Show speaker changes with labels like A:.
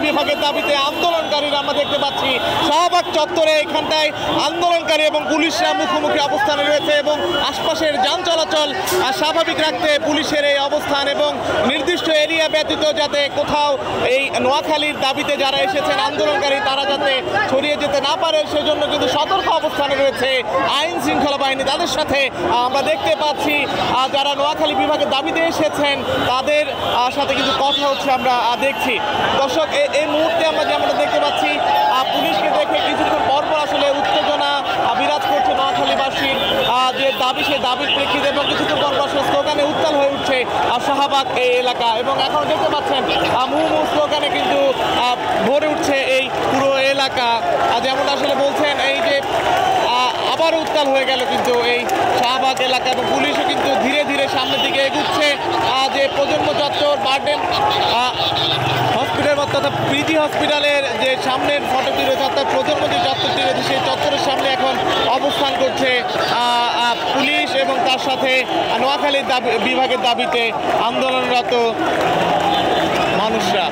A: বিভাগের দাবিতে আন্দোলনকারীরা আমরা দেখতে পাচ্ছি শাহবাগ চত্বরে এখানটায় আন্দোলনকারী এবং পুলিশরা মুখোমুখি অবস্থানে রয়েছে এবং আশপাশের যান চলাচল স্বাভাবিক রাখতে পুলিশের এই অবস্থান এবং নির্দিষ্ট এরিয়া ব্যতীত যাতে কোথাও এই নোয়াখালীর দাবিতে যারা এসেছেন আন্দোলনকারী তারা যাতে ছড়িয়ে যেতে না পারে সেজন্য কিন্তু সতর্ক অবস্থানে রয়েছে আইন শৃঙ্খলা বাহিনী। তাদের সাথে আমরা দেখতে পাচ্ছি যারা নোয়াখালী বিভাগের দাবিতে এসেছেন তাদের সাথে কিন্তু কথা হচ্ছে আমরা দেখছি। দর্শক এই মুহূর্তে আমরা যেমন দেখতে পাচ্ছি পুলিশকে দেখে কিছুক্ষণ পরপর আসলে উত্তেজনা বিরাজ করছে নোয়াখালীবাসীর যে দাবি সেই দাবির প্রেক্ষিতে এবং কিছুক্ষণ পরপর আসলে স্লোগানে উত্তাল হয়ে উঠছে শাহবাগ এই এলাকা এবং এখন দেখতে পাচ্ছেন মুহুর্মুহু স্লোগানে কিন্তু ভরে উঠছে এই পুরো এলাকা। যেমন আসলে বলছেন এই যে আবার উত্তাল হয়ে গেল কিন্তু এই শাহবাগ এলাকা এবং পুলিশও কিন্তু ধীরে ধীরে সামনের দিকে এগুচ্ছে। যে প্রজন্ম চত্বর বার্ডেন হসপিটাল অর্থাৎ পিজি হসপিটালের যে সামনের ফটোটি রয়েছে অর্থাৎ প্রজন্ম যে চত্বরটি রয়েছে সেই চত্বরের সামনে এখন অবস্থান করছে পুলিশ এবং তার সাথে নোয়াখালী বিভাগের দাবিতে আন্দোলনরত মানুষরা।